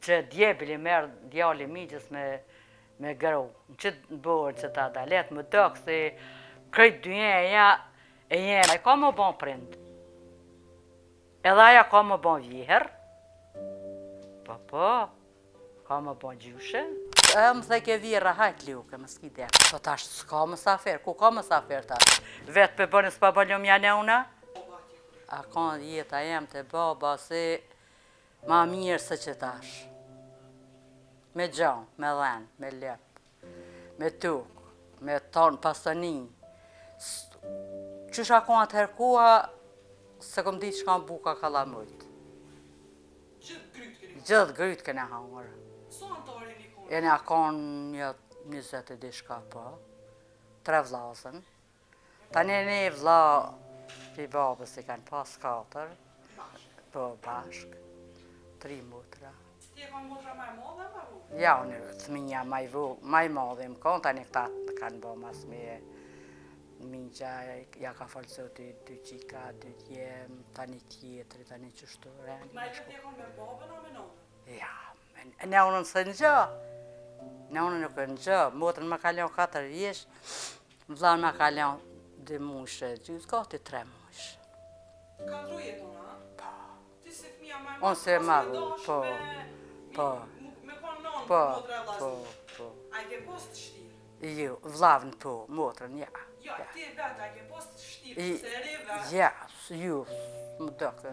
që djebili merë djali migjës me gëru. Në qëtë bërë që ta dalet më dëkë se krejt dynjeja e jenë. A ka më bon prind. Edhe aja ka më bon vjeher. Po, ka më bon gjyshe. Më dhe ke vjera hajt liuke, më s'ki dhe. Po tash s'ka mësafer, ku ka mësafer tash? Vetë për bërën s'pa bëllum janë una? A ka jeta jem të baba se ma mirë se që tash. Me gjanë, me dhenë, me lep, me tukë, me tonë pasoni. Qysha ka atë herkua, se kom di që ka buka kalamujt. Gjithë grytë këne hangërë. E ne kanë një 20 e dishka po, 3 vlazën. Tani ne vla pi babës i kanë pas 4, po bashkë, 3 motra. Ti e kanë motra maj madhe më ru? Ja, në thminja maj madhe më kanë, tani këta kanë bo mas me mingja, ja ka falë zoti 2 qika, 2 djemë, tani tjetëri, tani qështu rënë. Ma e që ti e kanë me babën o me nonën? Ja, ne unën së në gjë. Në unë nuk e në gjë, motrën më kalon 4 vjesh, vlanë më kalon 2 mushë, gjysë gati 3 mushë. Ka ndru jeton, a? Po. Ti se fëmija ma Unë se marru, po. Me konë nonë Po, motra e vlasë. po. A i ke post të shtirë? Jo, vlavën po, motrën, ja. Ja, ti e vetë, a i ke post të shtirë, se e re vetë? Ja, ju, më dëkë.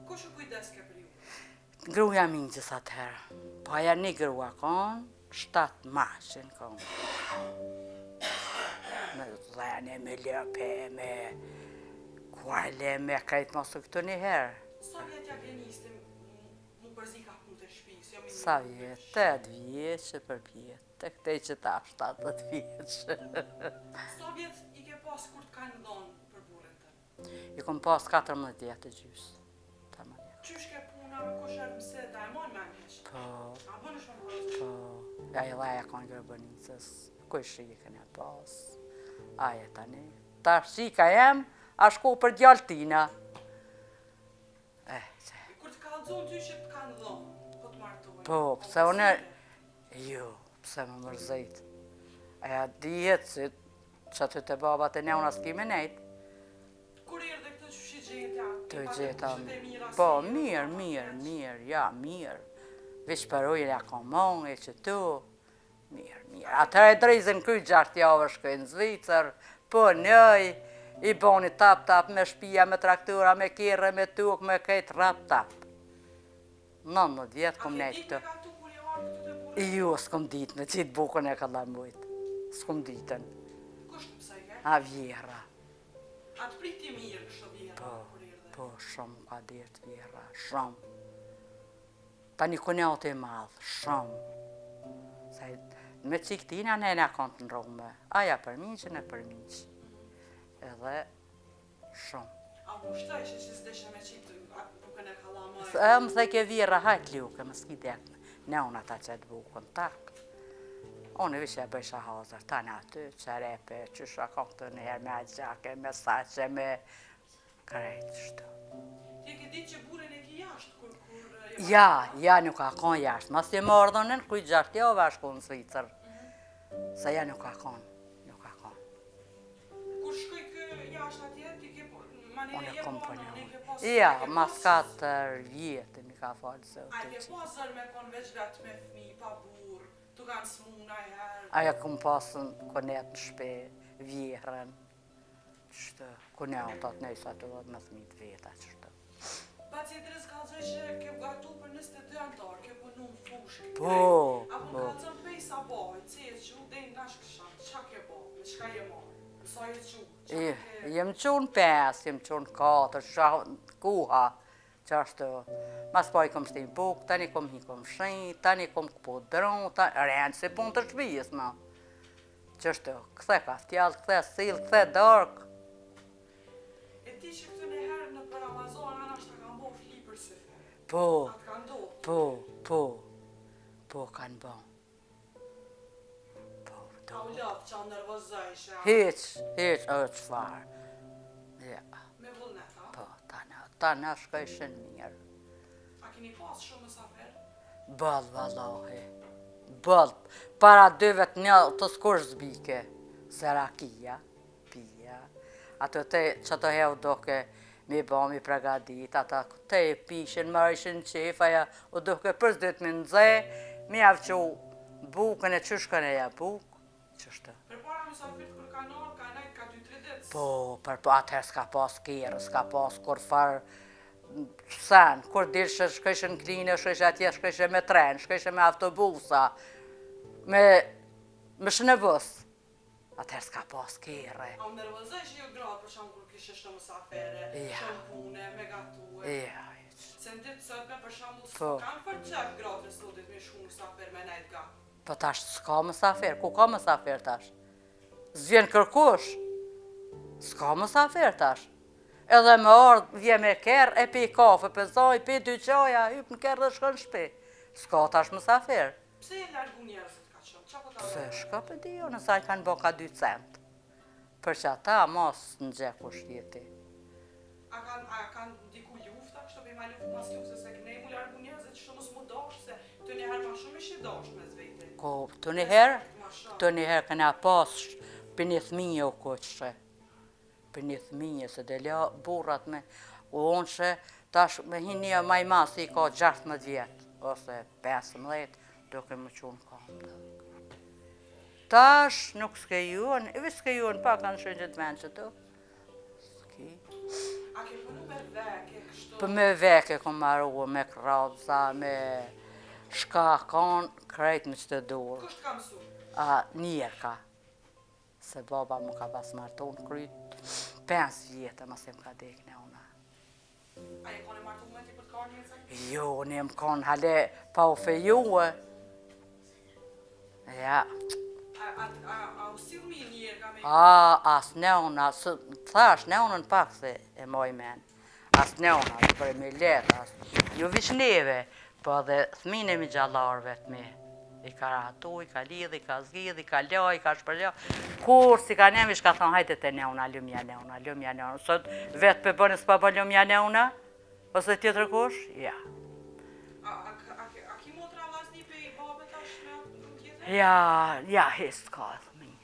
Ko që kujdes ke për ju? Gruja mingjës atëherë, po aja një grua konë, 7 mashën konë. Me dhene, me lëpe, me kuale, me krejtë mosë këtu një herë. Sa vjetë ja ke njiste mu përzi ka punë të shpisë? Sa vjetë? 8 vjeqë për vjetë, të këtej që ta 70 vjeqë. Sa vjetë i ke pas kur të kanë ndonë për burën të? I kom pas 14 vjetë të gjysë. Qysh ke puna me kosher mëse da e mon me njesh? Po. A bënë shumë përëzë? Po. Ja i dhaja konë gërëbënicës, kuj shi këne pas. Aje tani. Ta shika jem, a shku për djaltina. Që. Kur të kalëzun ty që të kanë dhonë, po të martojnë? Po, pëse une... Jo, pëse më mërzit. Aja dihet që aty të babat e ne unë as kime nejtë. Kur erë dhe këtë që shi gjeta? Të gjeta, po, mirë, ja, mirë. Vish për ujën ja komon, e që tu, mirë. Atër e drejzën kuj 6 javë shkojnë Zvicër, po njëj, i boni tap me shpia, me traktura, me kire, me tuk, me kejtë rap-tap. 19 vjetë kom nejtë këtu. A ke ditë me ka tu kur je arë këtu të burë? Jo, s'kom ditë, me qitë bukën e ka lamujtë. S'kom ditën. Kushtë pëse ke? A vjera. A të priti mirë kështë vjera kur erë dhe? Po, shumë ka dirtë vjera, shumë. Tani kunjot e madhë, shumë. Se me qiktina ne nga kanë të nrume, aja për miqën e për miqë. Edhe shumë. A mu shtaj që s'deshe me qitë bukën e kalamaj? Më dhe ke vjera hajt liuke, më s'ki dekë. Ne unë ata që të bukën takë. Unë vishe e bëjsha hazër, tani aty, qerepe, qysha ka këtë njëherë me agjake, me saqe, me krejtë shtu. Ti ke ditë që burin e ki jashtë kur Ja, nuk ka konë jashtë. Mas je më ardhënën, kuj 6 javë ashtë në Zvicër. Se ja nuk ka konë. Kur shkoj kë jashtë atje, ti ke Unë e kom për ne ke një. pas... Ja, mas 4 vjetë mi ka falë se A ke pas zërë me konë veç vetë me fmi, pa burë, të kanë smuna e herë? Aja kom pasën konet në shpe, vjerën. Qështë, konet atë nëjsa të vëtë me thmit veta, qështë. Pa cjetërës kalëzoj që ke gatu për 22 antarë, ke punu në fushë, Po. Apo në kalëzën pej sa boj, cjetë që u dejnë nash këshan, qa ke bo, me qka je marë, sa je qu, qa ke... Jem qunë 5, jem qunë 4, kuha, që ashtu. Mas po i kom shtim buk, tani kom hi kom shenjë, tani kom këpo dron, rënë se pun të shpijës, ma. Që ashtu, këthe ka tjallë, këthe silë, këthe darkë. E ti që këtë në herë në për Amazon, anë ashtë të kanë bo flipër se fe. Po, A të kanë do? po, kanë bo. A u lafë që a nervozojshë? Hiq, o qfarë. Ja, Me vullnet, a? po, ta në shkojshën mirë. A keni pas shumë mësafer? Bëll, vallahi. Bëll. Para 2 vet një të s'kush zbike. Se rakia, pija. Ato te që të heu doke mi ba mi pregadit, ata te pishin, më qefaja, u doke për s'dyt mi nëzhe, mi avqu bukën e qyshkën e ja bukë. Qështë? Për para mysafirët kur kanë orë, ka nejtë ka 2-3 ditë. Po, atëherë s'ka pas kjerë, s'ka pas kur farë sen, kur dirë shkëshë në klinë, shkëshë atje, shkëshë me tren, shkëshë me autobusa, me shënëbus. Atëherë s'ka pas kjerë. A më nervozësh jo gratë për shumë kur kishë shtë mësafere, shumë pune, me gatue. Se në ditë sëtme për shumë s'kanë për qef gratë në sotit me shumë mësafer me nejtë ga. Po tash s'ka mësafer, ku ka mësafer tash? Zvjen kërkush, s'ka mësafer tash. Edhe me ardhë vje me kerë, e pi kafe, pe zaj, pi 2 qaja, hyp në kerë dhe shkën shpi. S'ka tash mësafer. Pse e largu njerëzit ka shumë? Qa po ta Pse shka për di jo, nësaj kanë bo ka 2 cent. Për që ata mos në gjeku shtjeti. A kanë diku lufta, kështë të ma luft mas luft, se këne mu largu njerëzit që mos mu dosh, se të njëherë ma shumë ishi dosh me zvete. Ko, të njëherë këna pas për një thminje u koqëshe. Për një thminje, se dhe la burrat me unë tash me hinja maj masi i ka 16 vjetë, ose 15, duke më qunë kam. Tash nuk s'ke juën, s'ke juën pa kanë shëngjët vend që të. S'ki. A ke punu me veke, kështu? Për me veke kom marrua, me kradza, me shkakon, krejt me qëtë durë. Kusht ka mësu? Njerë ka. Se baba mu ka pas marton kryt 5 vjetë, mas e më ka dek në una. A e kone martu me ti për t'ka njëzak? Jo, ne më konë hale pa u fejue. Ja. A u si mi njerë ka me? As ne una, thash ne unën pak se e moj men. As ne una, për me letë, jo vish neve, po dhe thmine mi gjallarve të me. I ka ratu, i ka lidh, i ka zgjidh, i ka laj, i ka shpërlja. Kur si ka nemi, shka thonë, hajte të neuna, lumja neuna. Sot vetë për bënë s'pa bë lumja neuna? Ose tjetër kush? Ja. A ki motra vlasni pe i babet tash me atë tjetër? Ja, hisë ka thëmi.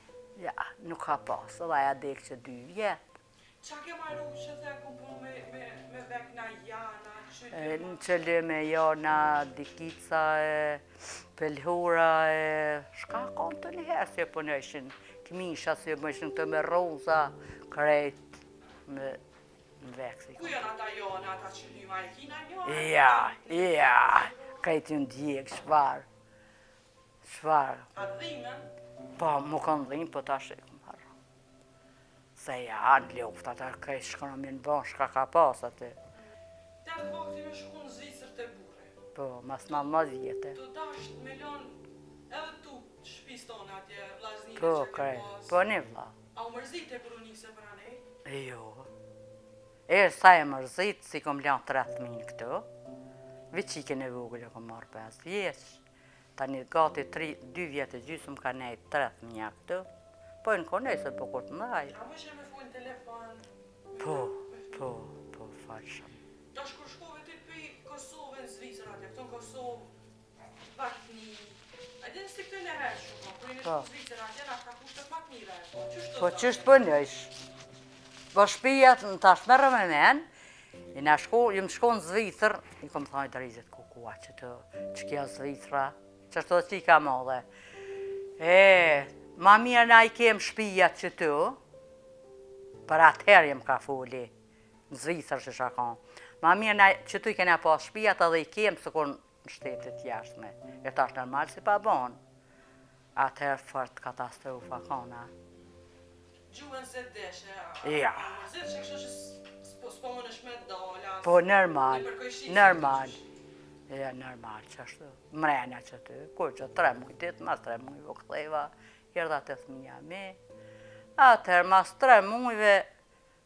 Ja, nuk ka pas, edhe ja dek që 2 vjetë. Qa ke marru që të kumpun me vek na jana, Në qëllë me jana, dikica, pelhura, shka kam të njëherë si e punëshin, këmisha si e punëshin këtë me roza, krejt, me vekë. Ku janë ata jana, ata që lyma e kina jana? Ja, krejt ju ndjek, shfarë. A dhimen? Po, mu kanë dhimë, po ta shikëm harë. Se janë luft, ata krejt shkënë me në bon, shka ka pas atë. Të atë vakti me shku në Zvicër të burre. Po, mas 19 vjetë. Të dasht me lën edhe tu shpis tonë atje vlaznine Po, që ke krejt, pas. po një vla. A u mërzit e për unikse për anej? Jo. Sa e mërzit, si kom lanë 30.000 këtu. Vëq i kene vogël e kom marrë 5 vjeç. Tani gati 2 vjetë gjysëm ka nejtë 30.000 këtu. Po në konej se po kur të ndaj. A më që me full telefon? Po, falshëm. Ta shkur shkove ti pëj Kosovë në Zvicër atje, këto në Kosovë, Bakni. A dhe nësi këtë në herë shumë, kërë në shku Zvicër atje, na ka kushtet pak mire. Po qështë për njësh? Po shpijat në tash mërë me men, ju më shku në Zvicër, i kom thajt drizit kukua që të që kja Zvicra, që shto që i ka modhe. Ma mirë na i kem shpijat që të, për atëherë jem ka foli, në Zvicër që shakon. Ma mirë na që tu i kena pas shpijat edhe i kem së kur në shtetit jashtme. E tash normal si pa bon. Atëherë fort katastrofa kona. Gjuhën se deshe, Ja. mërzit që kështë që s'po më në shmet dola. Po normal. Ja, normal që ashtu. Mrena që ty, kur që 3 mujtit, mas 3 mujve u këtheva, jërda 8.000 me. Atëherë, mas 3 mujve,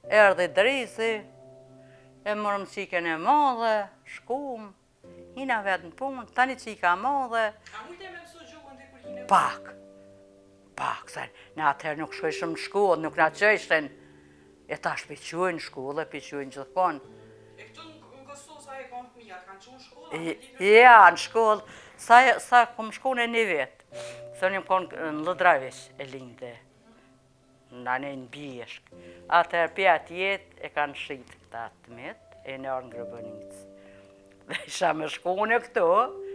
erdi drisi, e mërëm qikën e madhe, shkum, hina vetë në punë, tani qika madhe. A mujte me mësu gjuhën të kur hine? Pak, se në atëherë nuk shkojshëm në shkollë, nuk në qështën, e ta shpiqujnë në shkollë, piqujnë gjithmonë. E këtu në Kosovë sa e kanë fëmijat, kanë që në shkollë? Ja, në shkollë, Sa kom shku në një vetë, se unë konë në Lëdravish e linde, në një në bjeshk. Atër për atë jetë e kanë shqitë këta të metë, e në orë në Grëbënicë. Dhe isha me shku në këto,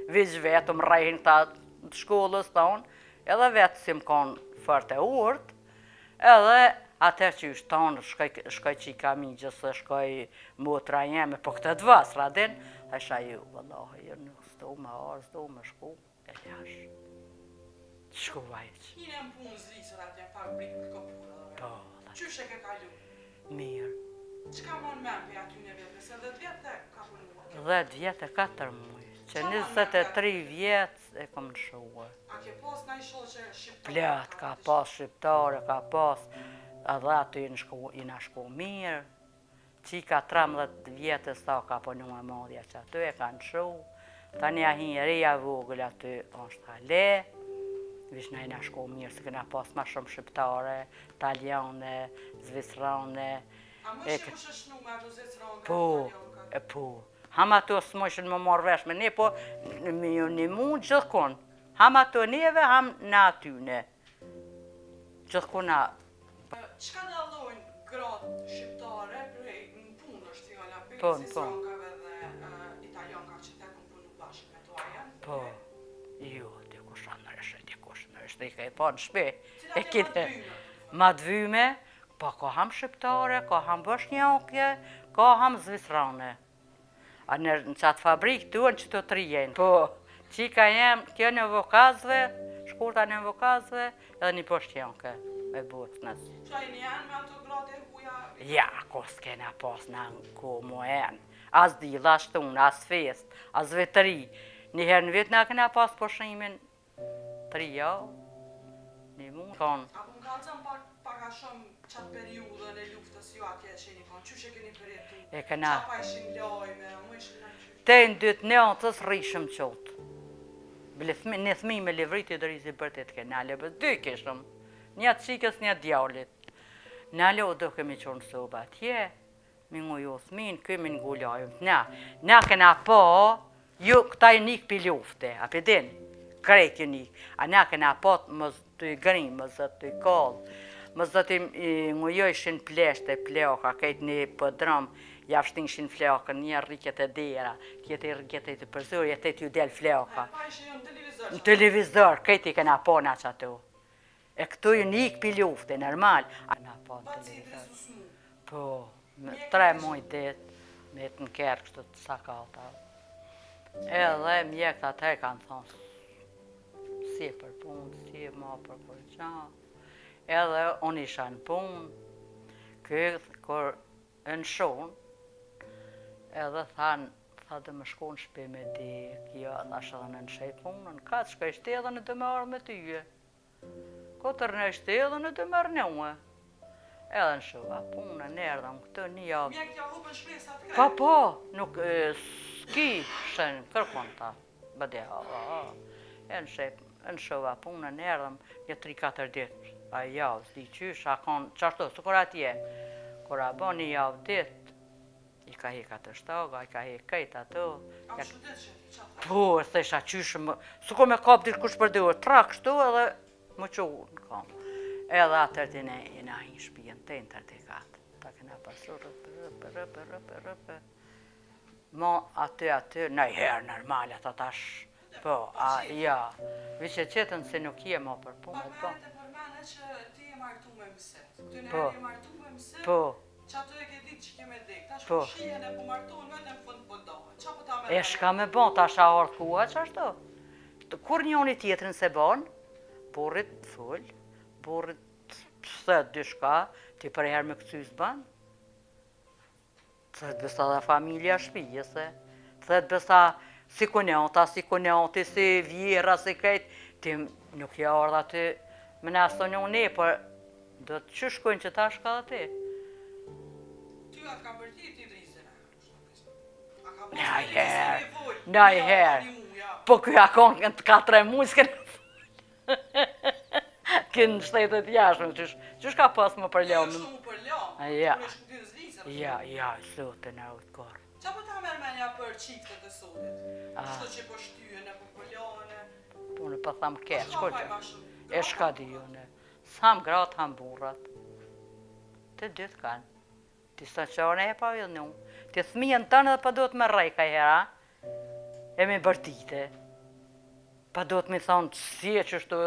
vizh vetë më rajhin këta të shkollës tonë, edhe vetë si më konë fërte urtë, edhe atër që ishtë tonë, shkoj që i kam i gjësë, shkoj motra jeme, po këtë të vasra din, dhe isha ju, vëllohi, ju nuk s'do me orë, s'do me shku, e lash. Shku vajq. Jine më punë zlisër atje, fabrikë të këpura dhe vetë. Po, Qyshe ke kalu? mirë. Që ka mon men për aty në vetë, se 10 vjetë ka punua? 10 vjetë e 4 muaj, që 23 vjetë e kom në shuë. A ke pas nga i sholë që shqiptare? Plet, ka pas shqiptare, ka pas, edhe aty i na shku mirë. Qika 13 vjetës ta ka punu e modhja që aty e kanë shu. Tani a hinë reja vogël aty është hale. Vish na i na shku mirë, se këna pas ma shumë shqiptare, italiane, zvisrane. A më që më shëshnu me ato zvisrane? Po, hama ato s'mëshën më marrë vesh me ne, po një mund gjithkon. Hama ato neve, ham në atyne. Gjithkona. Qka dallojnë gratë shqiptare prej në punë është fjalla, për Po, zvisrankave dhe italianka që te këmë punu bashkë me to ajen? Po, jo, dikush anërështë, dikush nërështë, i ka i pa në shpe. Cilat e ma dvyme? Ma dvyme, po ka ham shqiptare, ka ham bosnjake, ka ham zvisrane. A në qatë fabrikë duhen që të 3 jenë. Po, qika jem, kjo një vokazve, shkurta një vokazve, edhe një bosnjake, me Bosnës. Qa i një janë me ato gratë e huja? Ja, ko s'kena pas në ku mu enë. As dila shtun, as fest, as vetëri. Njëherë në vetë në kena pas poshimin 3 javë, një mund konë. A ku më kalëzën paka shumë qatë periudën e luftës ju atje e sheni konë, qyshe keni përjetu? E këna. Qa pa ishin lojme, më ishin në qyshe? Te në 2-9 rishëm qotë. Në thmi me livriti dërizi bërtet kenale, bës 2 kishëm. Një të qikës, një djallit. Nale o do kemi qonë soba atje, mi ngu ju thmin, kemi ngu lajmë. Na kena po, ju këta i nikë pi lufte, a për din, krejt ju nikë. A na kena po më të i grimë, më zë të i kallë, më zë të i ngu ju ishin pleshte, pleoka, kejt një pëdrëm, javshtinshin flokën, një rriket e dera, tjetë i rriket e të përzur, jetet ju del floka. Pa ishin në televizor? Në televizor, kejt i kena po në që atu. E këtu ju nikë pi lufte, normal. Ba ci i drizus mu? Po, 3 muaj dit, me të në kërë kështu të sakata. Edhe mjekët atër kanë thonë, si për punë, si ma për qa. Edhe unë isha në punë, këtë kër në shonë, edhe tha dhe më shku në shpi me dik, jo, thash edhe në nëshej punën, ka të shka ishte edhe në të marrë me tyje. Kotër në ishte edhe në të marrë njëve. Edhe në shuva punën, erdhëm këtu një javë. Mjek t'ja hupën shpresat krejt? Po, nuk s'ki shenë, kërkon ta, bëde, e në shuva punën, erdhëm një 3-4 ditë, a javë, s'di qysh, a konë, qashtu, së kur atje, kur a bo një javë ditë, i ka hek atë shtoga, i ka hek kejt ato. A më shudet që qatë? Po, se isha qyshë, së kur me kap dirë kush për dhe, trak shtu edhe më qunë në kam. Edhe atër të ne, jena një shpijen të në tërë të katë. Ta këna pasur, rëpë. Mo aty, në i herë normalet, atash, po, ja. Vishe qëtën se nuk je mo për punë, po. Pak me e përmene që ti e martu me mësit. Ty në Po. e martu me mësit, Po, që ato e ke ditë që keme dek. Tash Po. ku shihen e po martu në vetëm fund po dohe. Qa po ta me e shka me bon, ta sha orë kua, që ashtu? Kur njoni tjetrin se bon, burrit full, burrit thët dyshka, ti për herë me këcys ban. Thët bësta dhe familja shpijese, thët bësta si kunjota, si vjera, si krejt, ti nuk ja ardha ty më nasto një ne, për do të që shkojnë që ta shka dhe ti. Ty atë ka bërti ti drizën e? A ka Në i herë. Po kjo akon në të 4 muaj s'kene kënë shtetet jashme, qysh ka pas më përleo? Shumë përleo? Ja. Kërë shku ti në zlisën? Ja, zote në utë korë. Qa po ta merr menja për qiftet e sotit? Shto që po shtyën e po pëllone? Unë po tham keq, Shka faj ma shumë? e shka di unë. S'ham gratë, ham burrat. Të dytë kanë. Ti sa qone e pa vjedhë një. Ti thmijën tënë dhe pa do të me rej ka hera. E me bërtite. Pa do të me thonë si e qështu e,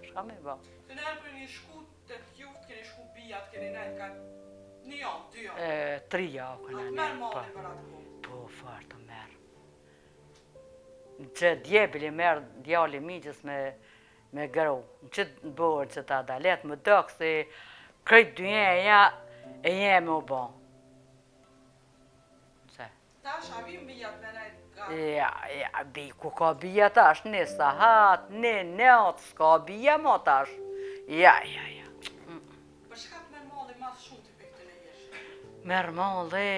shka me ba. Të nërë për një shku të juft, keni shku bijat, keni nejtë ka një javë, 2 javë. 3 javë këna Atë merë mali për atë kohë. Po, farë të merë. Që djebili merë djali migjës me gëru. Në që të bërë që ta dalet më dëkë se krejt dynjeja e jemi u bon. Se? Tash, a vim bijat me nejtë ka? Ja, ku ka bija tash, një sahat, një nëtë, s'ka bija mo tash. Ja. Për shka të merë mali mas shumë të piktë në jeshtë? Merë malli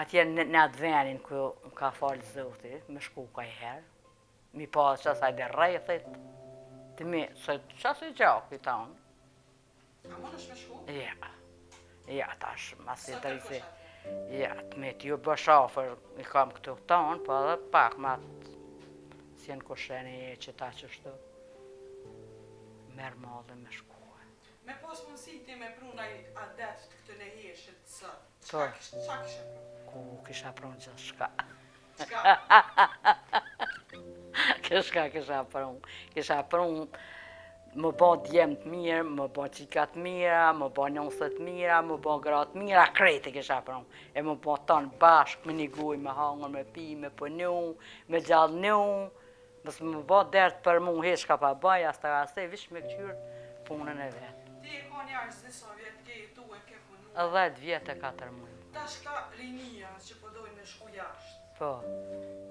atje në atë venin ku ka falë zoti, me shku ka i herë. Mi pa që asaj dhe rejthit, të mi, se qasë i gjak i tonë. A më nësh me shku? Ja, tash, mas i Së të risi. kërkush atje? Ja, të me t'ju bë shafër, i kam këtu tonë, po edhe pak ma të si në kusheni e që ta që shtu. Merë malli me shku. Me pas mundësi ti me prunaj adet të këtë në heshët sot. Po. Qa kishe pru? Ku kisha prunë gjithë shka. Qka? Kisha prunë më bo djemë të mirë, më bo qika të mira, më bo njësët mira, më bo gratë mira, krejtë kisha prunë. E më bo tonë bashkë, me një guj, me hangër, me pi, me pënu, me gjallënu. Mësë më bo dertë për mu hesh ka pa baja, as të rase, vish me këqyrë punën e vetë. Ti e ka njarës dhe sa vjetë ke jetu e ke punu? 10 vjetë e 4 muaj. Tash ka rinia që po dojnë me shku jashtë. Po.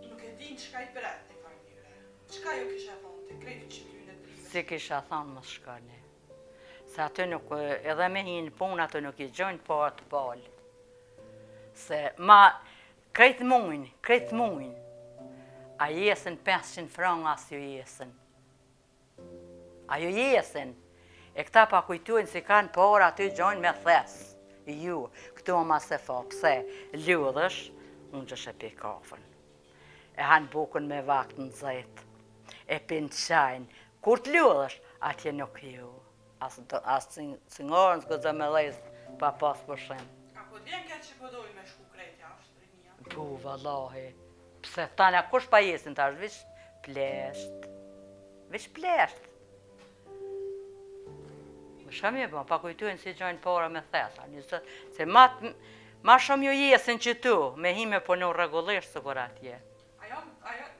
Nuk e din qka i bret një farmire. Qka ju kishe thonë ti, krejtë që t'yne trive? Si kisha thonë më shkani. Se aty nuk, edhe me hinë punë, aty nuk i gjojnë po atë balë. Se ma, krejtë mujnë. A jesën 500 franga, as ju jesën. A ju jesën. E këta pa kujtojnë si kanë por aty gjojnë me thes. Ju, këtu ma se fa, pse ljudhësh, unë që shë pi kafën. E hanë bukën me vakt në zetë. E pinë qajnë. Kur të ljudhësh, atje nuk ju. As cingorën s'ko zë me lejzë pa pas përshem. A po t'vjen këtë që po dojnë me shku krejtë jashtë, rinia? Po, vallahi. Pse tana kush pa jesin tash, vish plesht. Shka mi e bon, pa kujtojnë si gjojnë para me thesa. Se ma shumë ju jesin që tu, me hime punu regullisht së kur atje. Ajo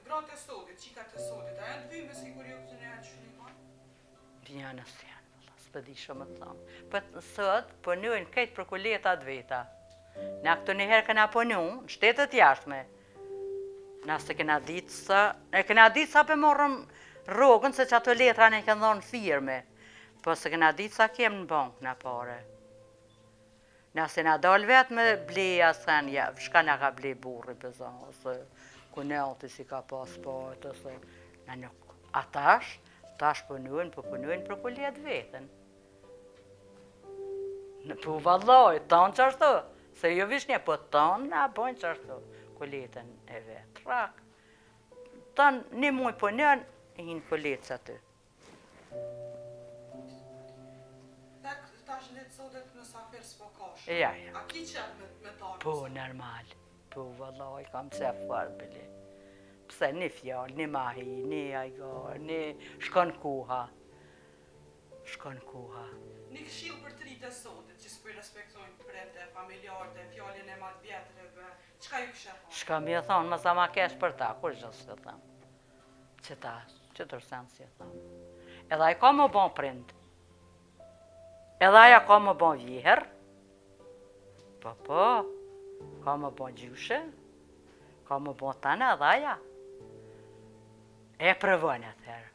gratë e sotit, qikat e sotit, a janë të vyme si kur ju këtë një atë shumë i manë? Vjana s'janë, s'pëdi shumë të thamë. Për sot, punujnë këtë për kuletat veta. Na këtu njëherë këna punu, në shtetet jashtme. Na se këna ditë sa për morëm rogën, se që ato letra ne kënë dhonë firme. Po se këna ditë sa kemë në bankë në pare. Na se na dalë vetë me bleja sen, ja, shka na ka ble burri për zonë, ose kunelti si ka pas pojtë, ose na nuk. Tash punujnë për kulet vetën. Po vallaj, tonë qashtu, se jo vish një, po tonë na bojnë qashtu, kuletën e vetë. Rak, tonë një muj punën, e hinë kuletës aty. Tash në ditë sotet në safir s'po kashë. Ja. A ki qep me tarë? Po, normal. Po, vallaj, kam qep farë bëli. Pse, një fjallë, një mahi, një ajgarë, një shkon kuha. Një këshill për të rritë e sotit, që s'po i respektojnë prete, familjarët, fjallin e matë vjetëreve, qka ju këshe thonë? Shka mi e thonë, më sa ma kesh për ta, kur gjithë se thamë. Që ta, që tërsen si e thamë. Edhe i ka më bon prind. Edhe aja ka më bon vjeher. Po, ka më bon gjyshe. Ka më bon tane edhe aja. E prëvojnë atëherë.